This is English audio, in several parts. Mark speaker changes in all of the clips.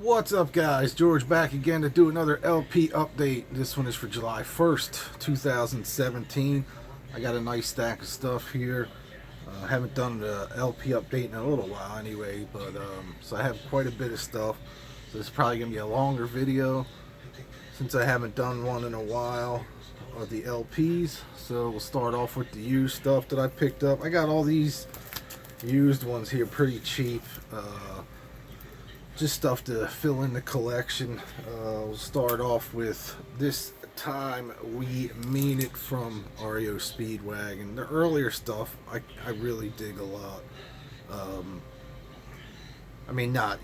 Speaker 1: What's up, guys? George back again to do another LP update. This one is for July 1st, 2017. I got a nice stack of stuff here. I haven't done the LP update in a little while anyway, but so I have quite a bit of stuff. So this is probably going to be a longer video since I haven't done one in a while of the LPs. So we'll start off with the used stuff that I picked up. I got all these used ones here pretty cheap. Just stuff to fill in the collection. We'll start off with This Time We Mean It from REO Speedwagon. The earlier stuff I really dig a lot. I mean, I'm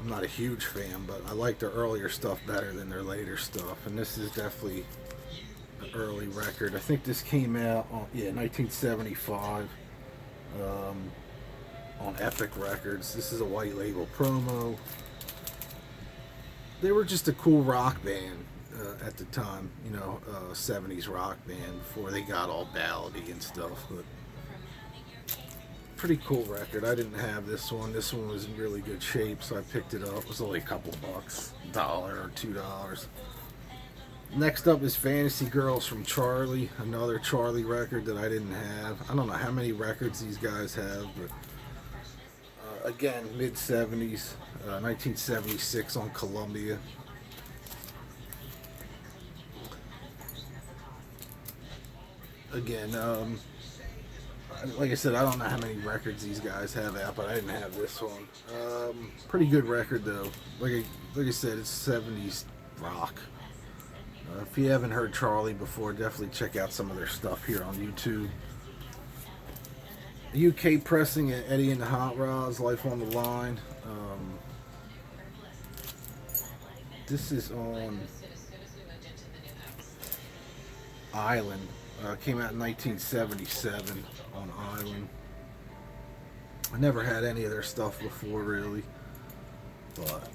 Speaker 1: not a huge fan, but I like their earlier stuff better than their later stuff. And this is definitely an early record. I think this came out on 1975 on Epic Records. This is a white label promo. They were just a cool rock band at the time, 70s rock band before they got all ballady and stuff. But pretty cool record. I didn't have this one. This one was in really good shape, so I picked it up. It was only a couple bucks, $1 or $2. Next up is Fantasy Girls from Charlie, another Charlie record that I didn't have. I don't know how many records these guys have, but again, mid-70s, 1976 on Columbia. Again, like I said, I don't know how many records these guys have out, but I didn't have this one. Pretty good record, though. Like I said, it's 70s rock. If you haven't heard Charlie before, definitely check out some of their stuff here on YouTube. UK pressing at Eddie and the Hot Rods, Life on the Line. This is on Island. Came out in 1977 on Island. I never had any of their stuff before, really. But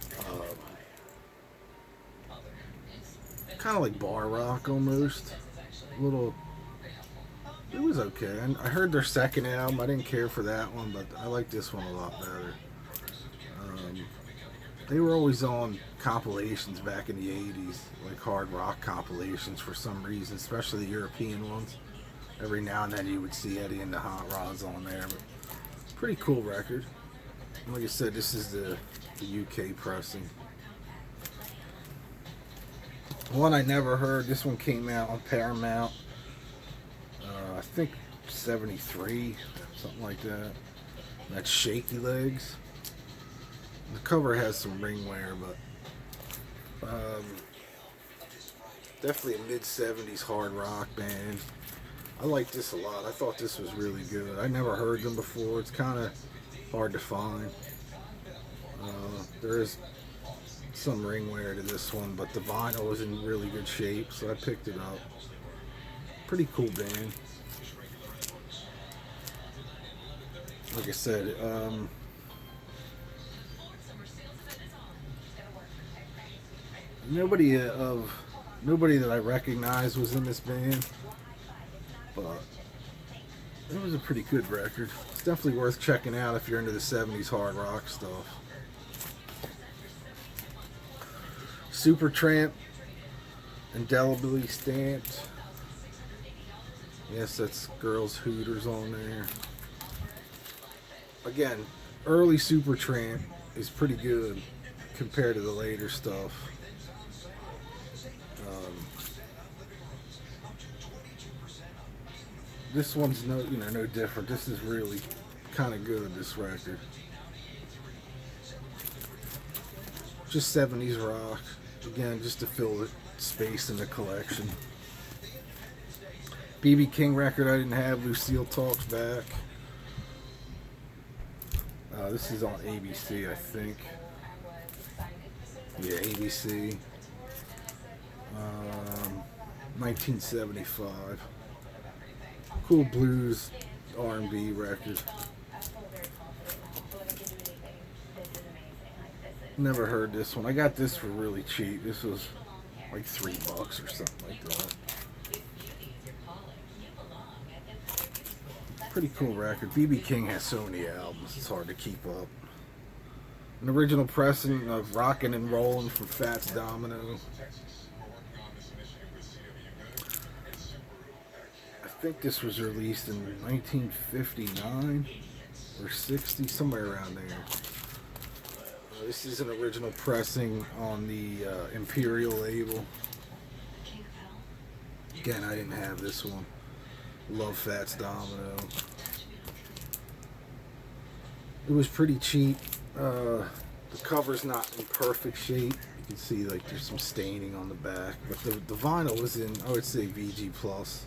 Speaker 1: kind of like bar rock almost. A little. It was okay. I heard their second album. I didn't care for that one, but I like this one a lot better. They were always on compilations back in the 80s, like hard rock compilations for some reason, especially the European ones. Every now and then you would see Eddie and the Hot Rods on there. But pretty cool record. Like I said, this is the UK pressing. One I never heard. This one came out on Paramount. I think 73, something like that. That's Shaky Legs. The cover has some ring wear, but definitely a mid-70s hard rock band. I like this a lot. I thought this was really good. I never heard them before. It's kind of hard to find. There is some ring wear to this one, but the vinyl was in really good shape, so I picked it up. Pretty cool band. Like I said, nobody that I recognize was in this band, but it was a pretty good record. It's definitely worth checking out if you're into the 70s hard rock stuff. Supertramp, Indelibly Stamped. Yes, that's Girls Hooters on there. Again, early Supertramp is pretty good compared to the later stuff. This one's no different. This is really kind of good, this record. Just 70s rock. Again, just to fill the space in the collection. B.B. King record I didn't have. Lucille Talks Back. This is on ABC, I think. Yeah, ABC. 1975. Cool blues R&B record. Never heard this one. I got this for really cheap. This was like $3 or something like that. Pretty cool record. B.B. King has so many albums, it's hard to keep up. An original pressing of Rockin' and Rollin' from Fats Domino. I think this was released in 1959 or 60, somewhere around there. This is an original pressing on the Imperial label. Again, I didn't have this one. Love Fats Domino. It was pretty cheap. The cover's not in perfect shape. You can see like there's some staining on the back, but the vinyl was in, I would say, VG plus.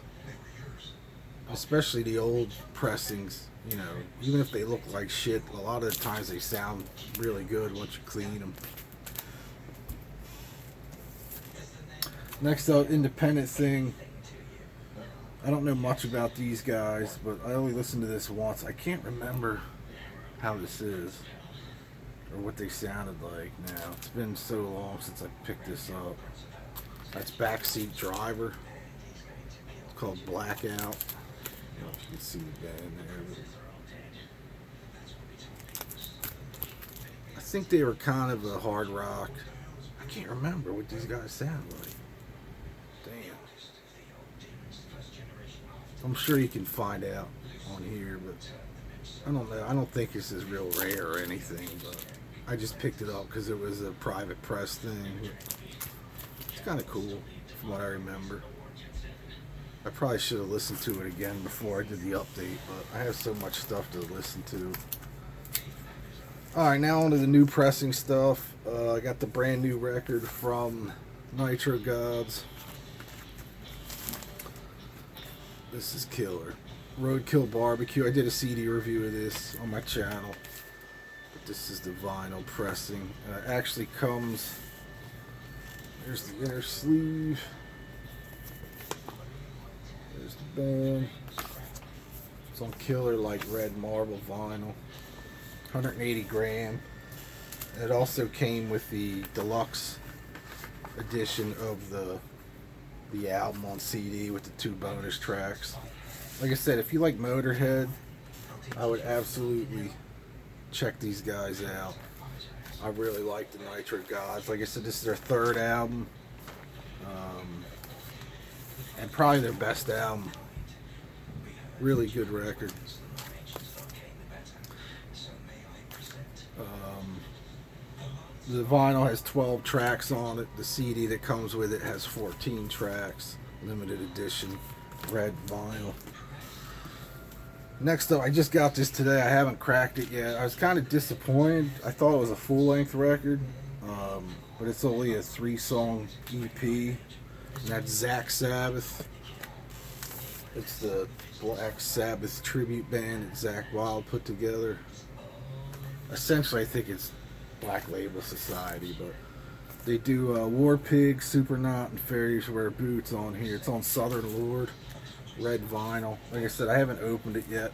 Speaker 1: Especially the old pressings, you know, even if they look like shit, a lot of the times they sound really good once you clean them. Next up, independent thing. I don't know much about these guys, but I only listened to this once. I can't remember how this is or what they sounded like now. It's been so long since I picked this up. That's Backseat Driver. It's called Blackout. I don't know if you can see the band there, but I think they were kind of a hard rock. I can't remember what these guys sound like. Damn. I'm sure you can find out on here, but I don't know. I don't think this is real rare or anything, but I just picked it up because it was a private press thing. It's kind of cool from what I remember. I probably should have listened to it again before I did the update, but I have so much stuff to listen to. Alright, now on to the new pressing stuff. I got the brand new record from Nitro Gods. This is killer. Roadkill Barbecue. I did a CD review of this on my channel. But this is the vinyl pressing. It actually comes... There's the inner sleeve. There's the band. It's on killer like red marble vinyl. 180 gram. And it also came with the deluxe edition of the album on CD with the 2 bonus tracks. Like I said, if you like Motorhead, I would absolutely check these guys out. I really like the Nitro Gods. Like I said, this is their 3rd album. And probably their best album. Really good record. The vinyl has 12 tracks on it. The CD that comes with it has 14 tracks. Limited edition red vinyl. Next up, I just got this today. I haven't cracked it yet. I was kind of disappointed. I thought it was a full-length record, but it's only a 3-song EP. And that's Zach Sabbath. It's the Black Sabbath tribute band that Zakk Wylde put together. Essentially, I think it's Black Label Society, but they do War Pig, Supernaut, and Fairies Wear Boots on here. It's on Southern Lord, red vinyl. Like I said, I haven't opened it yet,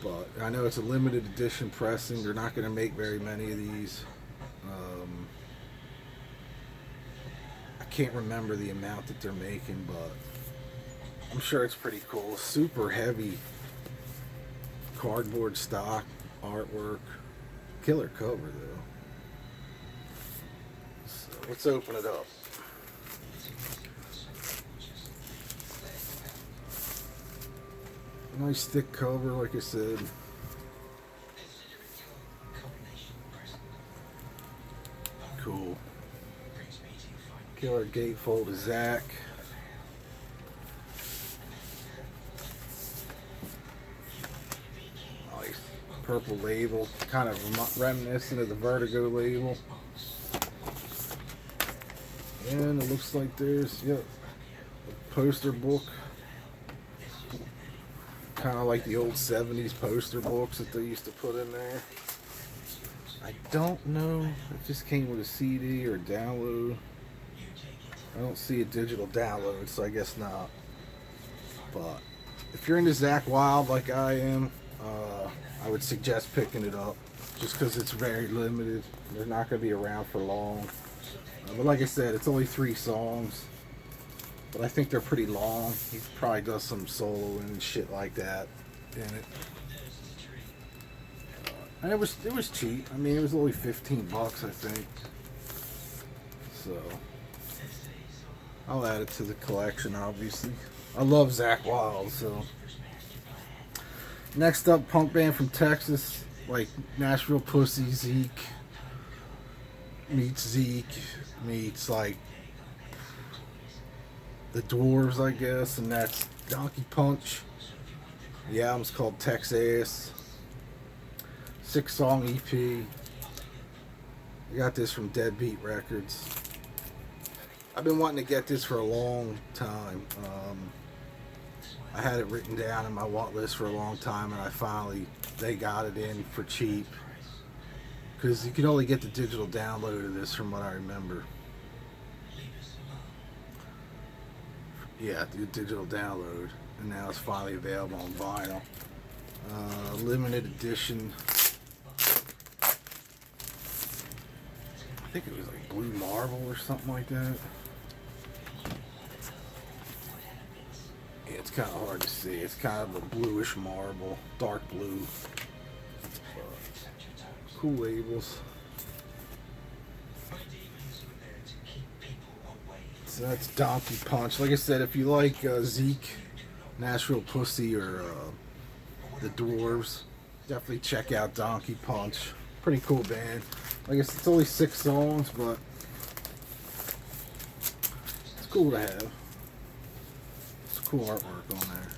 Speaker 1: but I know it's a limited edition pressing. They're not going to make very many of these. I can't remember the amount that they're making, but I'm sure it's pretty cool. Super heavy cardboard stock artwork. Killer cover though. So let's open it up. Nice thick cover, like I said. Cool. Killer gatefold of Zakk. Nice purple label, kind of reminiscent of the Vertigo label. And it looks like there's, a poster book. Kind of like the old 70s poster books that they used to put in there. I don't know if this came with a CD or download. I don't see a digital download, so I guess not. But if you're into Zakk Wylde like I am, I would suggest picking it up. Just because it's very limited. They're not going to be around for long. But like I said, it's only 3 songs. But I think they're pretty long. He probably does some soloing and shit like that in it. And it was cheap. I mean, it was only 15 bucks, I think. So I'll add it to the collection, obviously. I love Zakk Wylde, so. Next up, punk band from Texas, like Nashville Pussy, Zeke meets like the Dwarves, I guess, and that's Donkey Punch. The album's called Texas. 6-song EP. I got this from Deadbeat Records. I've been wanting to get this for a long time. I had it written down in my want list for a long time, and they got it in for cheap. Because you can only get the digital download of this from what I remember. Yeah, the digital download. And now it's finally available on vinyl. Limited edition. I think it was like Blue Marble or something like that. Yeah, it's kind of hard to see. It's kind of a bluish marble, dark blue. Cool labels. So that's Donkey Punch. Like I said, if you like Zeke, Nashville Pussy, or the Dwarves, definitely check out Donkey Punch. Pretty cool band. I guess it's only 6 songs, but it's cool to have. Cool artwork on there.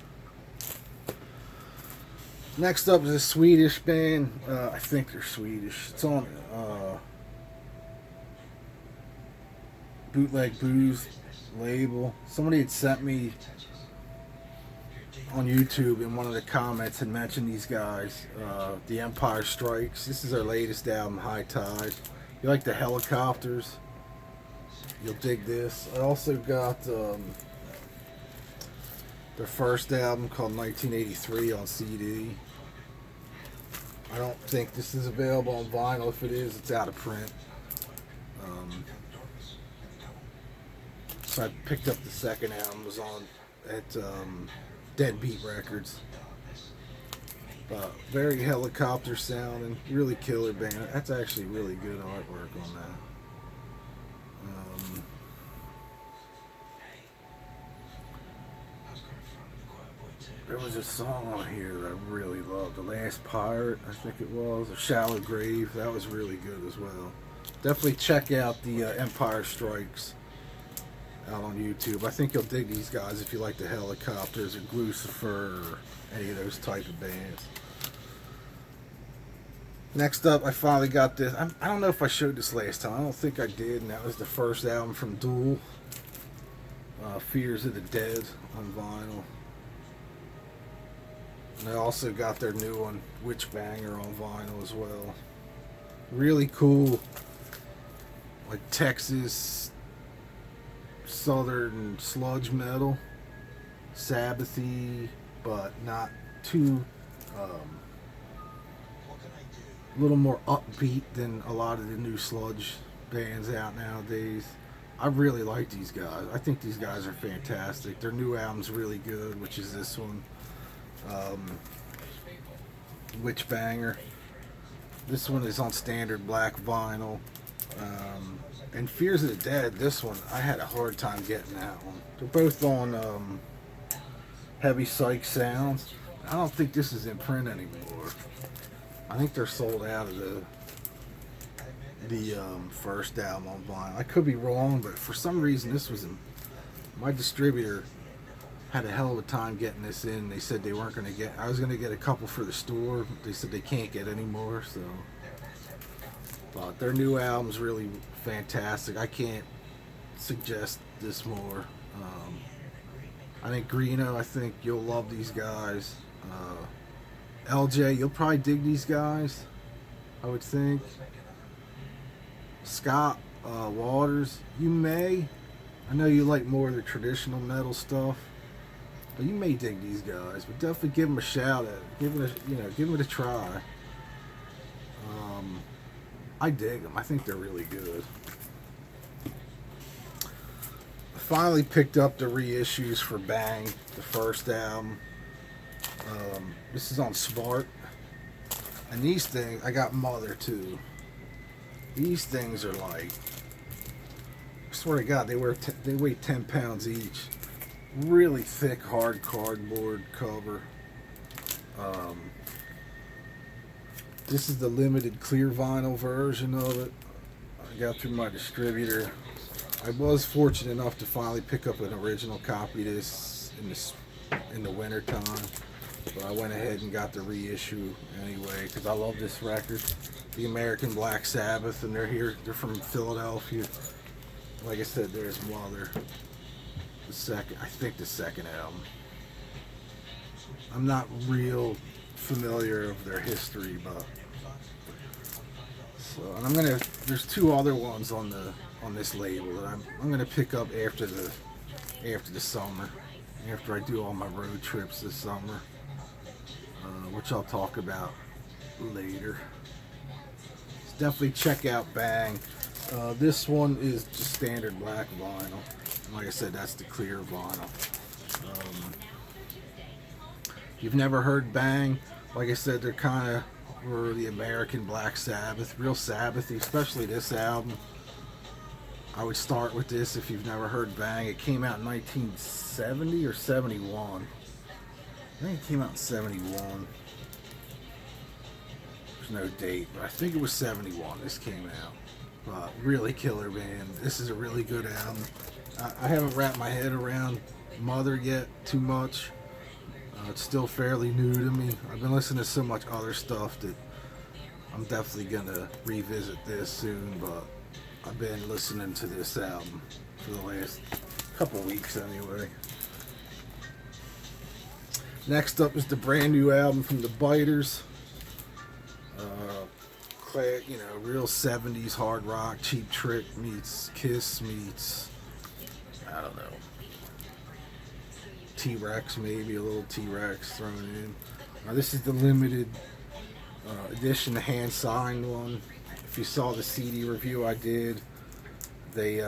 Speaker 1: Next up is a Swedish band. I think they're Swedish. It's on Bootleg Booze label. Somebody had sent me on YouTube in one of the comments had mentioned these guys. The Empire Strikes. This is their latest album, High Tide. If you like the Helicopters, you'll dig this. I also got their first album called 1983 on CD. I don't think this is available on vinyl. If it is, it's out of print. So I picked up the second album. It was on at Deadbeat Records. Very Helicopter sounding, really killer band. That's actually really good artwork on that. There was a song on here that I really loved. The Last Pirate, I think it was. Or Shallow Grave. That was really good as well. Definitely check out the Empire Strikes out on YouTube. I think you'll dig these guys if you like the Helicopters or Lucifer or any of those type of bands. Next up, I finally got this. I don't know if I showed this last time. I don't think I did. And that was the first album from Duel. Fears of the Dead on vinyl. And I also got their new one, Witchbanger, on vinyl as well. Really cool, like Texas southern sludge metal, Sabbathy, but not too, a little more upbeat than a lot of the new sludge bands out nowadays. I really like these guys. I think these guys are fantastic. Their new album's really good, which is this one. Witchbanger. This one is on standard black vinyl. And Fears of the Dead, this one, I had a hard time getting that one. They're both on Heavy Psych Sounds. I don't think this is in print anymore. I think they're sold out of the first album on vinyl. I could be wrong, but for some reason this was my distributor had a hell of a time getting this in. They said they weren't going to get. I was going to get a couple for the store. They said they can't get any more. So, but their new album's really fantastic. I can't suggest this more. I think Greeno. I think you'll love these guys. LJ, you'll probably dig these guys. I would think. Scott Waters, you may. I know you like more of the traditional metal stuff. But you may dig these guys, but definitely give them a shout at it. Give it a try. I dig them. I think they're really good. I finally picked up the reissues for Bang, the first album. This is on Smart. And these things, I got Mother too. These things are like, I swear to God, they weigh 10 pounds each. Really thick, hard cardboard cover. This is the limited clear vinyl version of it. I got through my distributor. I was fortunate enough to finally pick up an original copy of this in the winter time, but I went ahead and got the reissue anyway because I love this record, the American Black Sabbath, and they're from Philadelphia. Like I said, there's Mother, the second album. I'm not real familiar with their history, but so, and there's two other ones on this label that I'm gonna pick up after the summer, after I do all my road trips this summer, which I'll talk about later. So definitely check out Bang. This one is just standard black vinyl. Like I said, that's the clear vinyl. If you've never heard Bang, like I said, they're kind of were the American Black Sabbath, real Sabbathy, especially this album. I would start with this if you've never heard Bang. It came out in 1970 or 71. I think it came out in 71. There's no date, but I think it was 71 this came out. Really killer band. This is a really good album. I haven't wrapped my head around Mother yet too much. It's still fairly new to me. I've been listening to so much other stuff that I'm definitely gonna revisit this soon, but I've been listening to this album for the last couple weeks anyway. Next up is the brand new album from the Biters. Real 70s hard rock. Cheap Trick meets Kiss meets, I don't know, T-Rex, maybe a little T-Rex thrown in. Now this is the limited edition, the hand-signed one. If you saw the CD review I did, they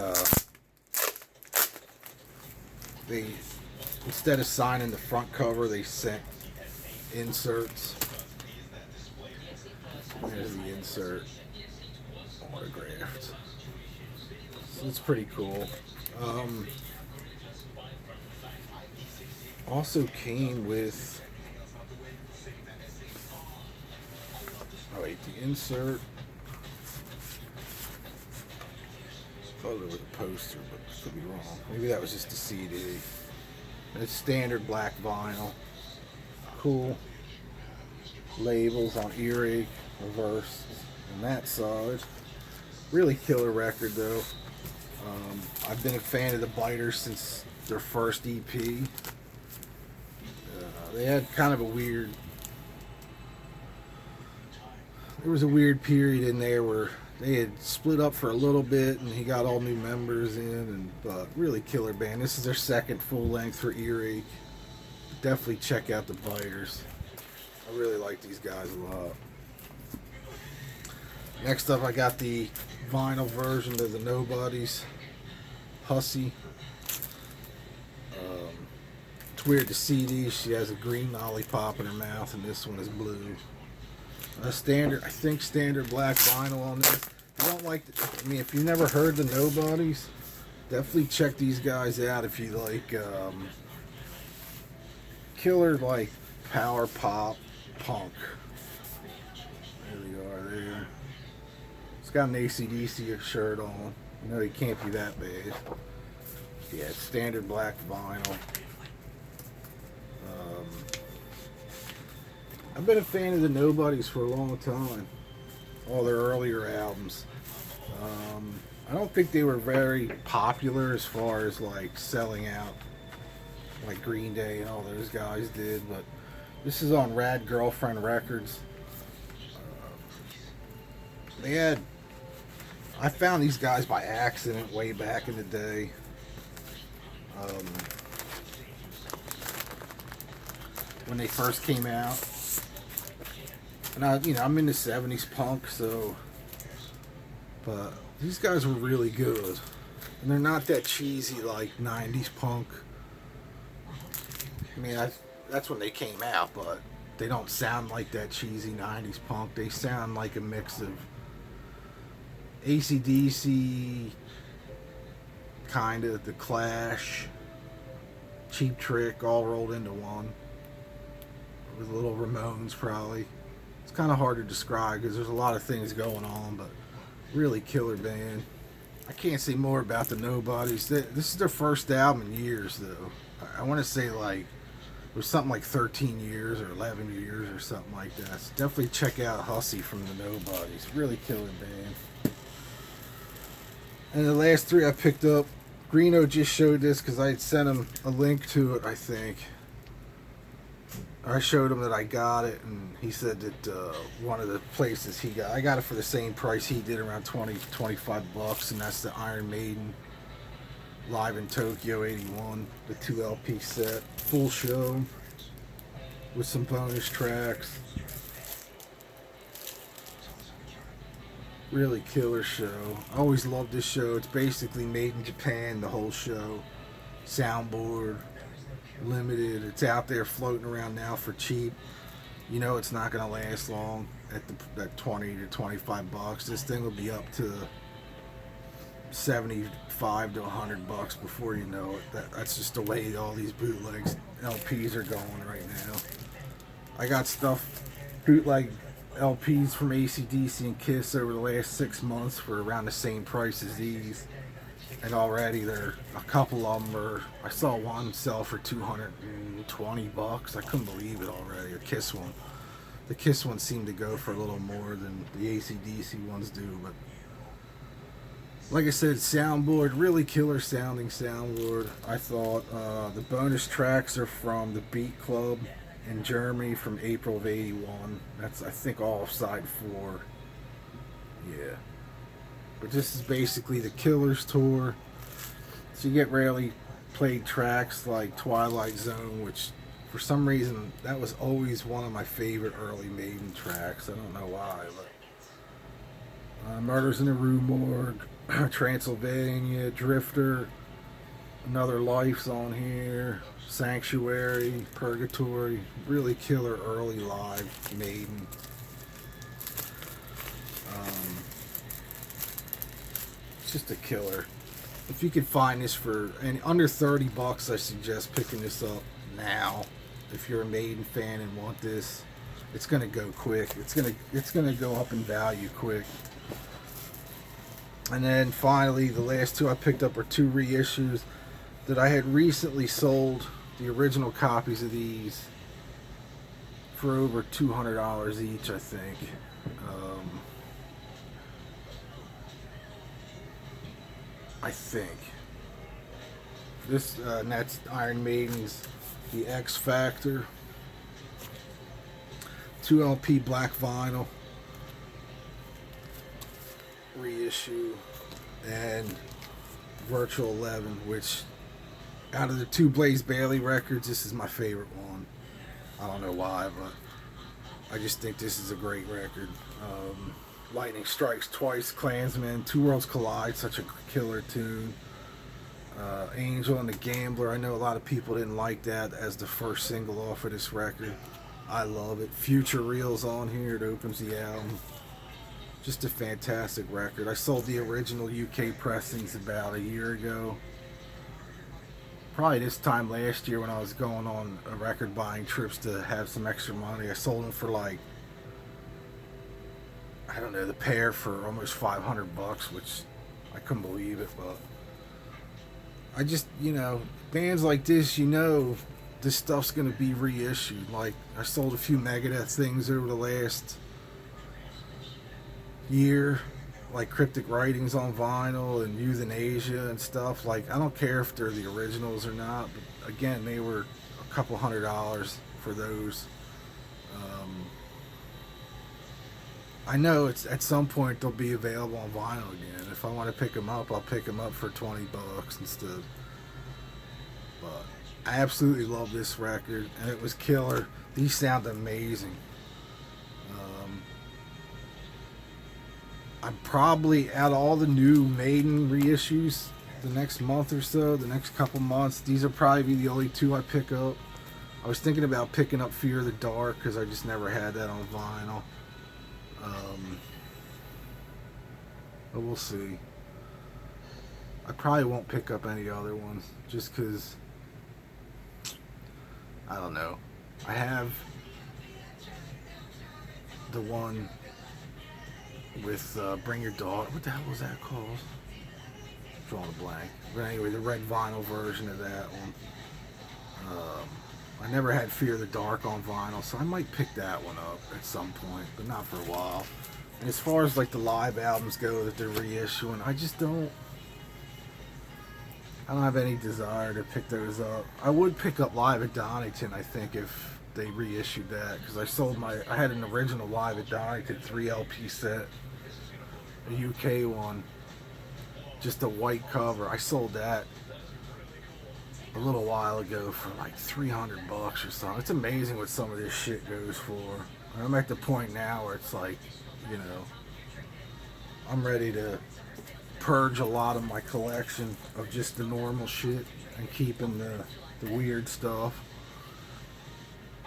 Speaker 1: instead of signing the front cover, they sent inserts. There's the insert, autographed. So it's pretty cool. Also came with, the insert. Thought it was a poster, but could be wrong. Maybe that was just a CD. It's standard black vinyl. Cool. Labels on earache, reverse, and that side. Really killer record though. I've been a fan of the Biters since their first EP. They had kind of there was a weird period in there where they had split up for a little bit and he got all new members in, but really killer band. This is their second full length for Earache. Definitely check out the Biters. I really like these guys a lot. Next up, I got the vinyl version of the Nobodies, Hussy. It's weird to see these. She has a green lollipop in her mouth, and this one is blue. Standard black vinyl on this. I don't like. If you never heard the Nobodies, definitely check these guys out if you like killer like power pop punk. There they are there. It's got an AC/DC shirt on. You know he can't be that bad. Yeah, it's standard black vinyl. I've been a fan of the Nobodies for a long time. All their earlier albums. I don't think they were very popular as far as like selling out like Green Day and all those guys did, but this is on Rad Girlfriend Records. I found these guys by accident way back in the day. When they first came out. And I'm into 70s punk, but these guys were really good. And they're not that cheesy like 90s punk. That's when they came out, but they don't sound like that cheesy 90s punk. They sound like a mix of AC/DC, kind of The Clash, Cheap Trick, all rolled into one. With a little Ramones, probably. It's kind of hard to describe because there's a lot of things going on, but really killer band. I can't say more about the Nobodies. This is their first album in years, though. I want to say like it was something like 13 years or 11 years or something like that. So definitely check out Hussy from the Nobodies. Really killer band. And the last three I picked up, Greeno just showed this because I had sent him a link to it, I think. I showed him that I got it, and he said that one of the places I got it for the same price he did, around 25 bucks, and that's the Iron Maiden Live in Tokyo 81, the 2 LP set, full show with some bonus tracks. Really killer show. I always loved this show. It's basically made in Japan, the whole show. Soundboard, limited. It's out there floating around now for cheap. You know it's not going to last long at that 20 to 25 bucks. This thing will be up to 75 to 100 bucks before you know it. That's just the way all these bootlegs LPs are going right now. I got stuff, bootleg LPs from AC/DC and Kiss over the last 6 months for around the same price as these. And already a couple of them are, I saw one sell for 220 bucks. I couldn't believe it already. A Kiss one. The Kiss ones seem to go for a little more than the AC/DC ones do, but like I said, soundboard, really killer sounding soundboard. I thought the bonus tracks are from the Beat Club in Germany from April of 81. That's, I think, all of side 4. Yeah. But this is basically the Killers tour. So you get rarely played tracks like Twilight Zone, which for some reason that was always one of my favorite early Maiden tracks. I don't know why, but Murders in the Rue Morgue, Transylvania, Drifter, Another Life's on here, Sanctuary, Purgatory. Really killer early live Maiden. Just a killer. If you could find this for under 30 bucks, I suggest picking this up now. If you're a Maiden fan and want this, it's gonna go quick. It's gonna go up in value quick. And then finally, the last two I picked up are 2 reissues that I had recently sold the original copies of these for over $200 each, I think. I think this and that's Iron Maiden's The X Factor, 2 LP black vinyl reissue, and Virtual 11, which out of the 2 Blaze Bayley records, this is my favorite one. I don't know why, but I just think this is a great record. Lightning Strikes Twice, Klansman, Two Worlds Collide, such a killer tune. Angel and the Gambler, I know a lot of people didn't like that as the first single off of this record. I love it. Future Real's on here, it opens the album. Just a fantastic record. I sold the original UK pressings about a year ago. Probably this time last year when I was going on a record buying trips to have some extra money. I sold them for like, I don't know, the pair for almost 500 bucks, which I couldn't believe it, but I just, bands like this, this stuff's going to be reissued. Like, I sold a few Megadeth things over the last year, like Cryptic Writings on vinyl and Euthanasia and stuff. Like, I don't care if they're the originals or not, but again, they were a couple $100 for those. I know it's at some point they'll be available on vinyl again. If I want to pick them up, I'll pick them up for 20 bucks instead. But I absolutely love this record, and it was killer. These sound amazing. I'm probably, out of all the new Maiden reissues the next month or so, the next couple months, these will probably be the only 2 I pick up. I was thinking about picking up Fear the Dark because I just never had that on vinyl. But we'll see. I probably won't pick up any other ones just because, I don't know. I have the one with Bring Your Daughter. What the hell was that called? Drawing a blank. But anyway, the red vinyl version of that one. I never had Fear the Dark on vinyl, so I might pick that one up at some point, but not for a while. And as far as like the live albums go that they're reissuing, I don't have any desire to pick those up. I would pick up Live at Donington, I think, if they reissued that, because I had an original Live at Donington 3 LP set, a UK one, just a white cover. I sold that a little while ago for like $300 or something. It's amazing what some of this shit goes for. I'm at the point now where it's like, you know, I'm ready to purge a lot of my collection of just the normal shit and keeping the weird stuff.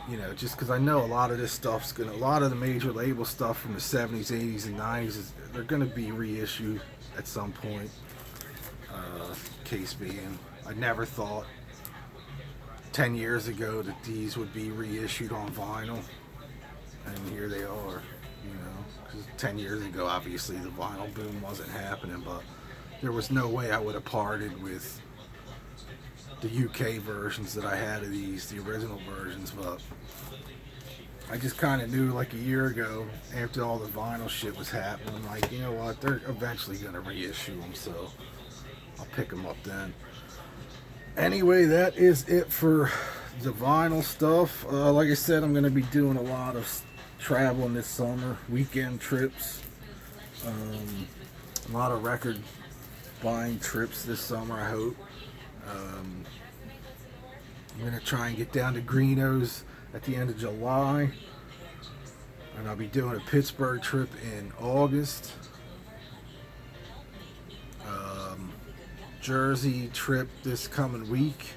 Speaker 1: You know, just because I know a lot of this stuff's a lot of the major label stuff from the 70s, 80s, and 90s, they're gonna be reissued at some point. Case being, I never thought 10 years ago that these would be reissued on vinyl, and here they are. You know, because 10 years ago, obviously the vinyl boom wasn't happening, but there was no way I would have parted with the UK versions that I had of these, the original versions. But I just kind of knew like a year ago, after all the vinyl shit was happening, like, you know what, they're eventually going to reissue them, so I'll pick them up then. Anyway, that is it for the vinyl stuff. Like I said, I'm going to be doing a lot of traveling this summer, weekend trips, a lot of record buying trips this summer, I hope. I'm going to try and get down to Greeno's at the end of July, and I'll be doing a Pittsburgh trip in August. Jersey trip this coming week.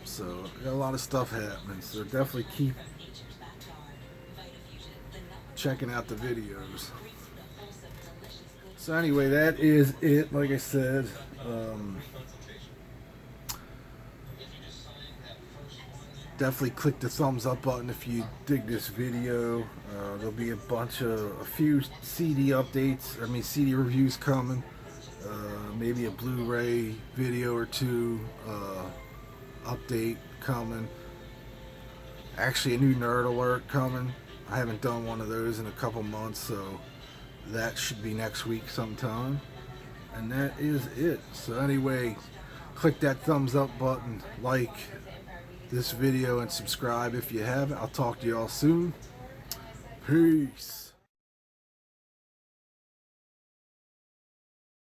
Speaker 1: So got a lot of stuff happening, so definitely keep checking out the videos. So anyway, that is it. Like I said, definitely click the thumbs up button if you dig this video. There'll be a few CD updates, CD reviews coming. Maybe a Blu-ray video or two update coming. Actually, a new Nerd Alert coming. I haven't done one of those in a couple months, so that should be next week sometime. And that is it. So anyway, click that thumbs up button, like this video, and subscribe if you haven't. I'll talk to y'all soon. Peace.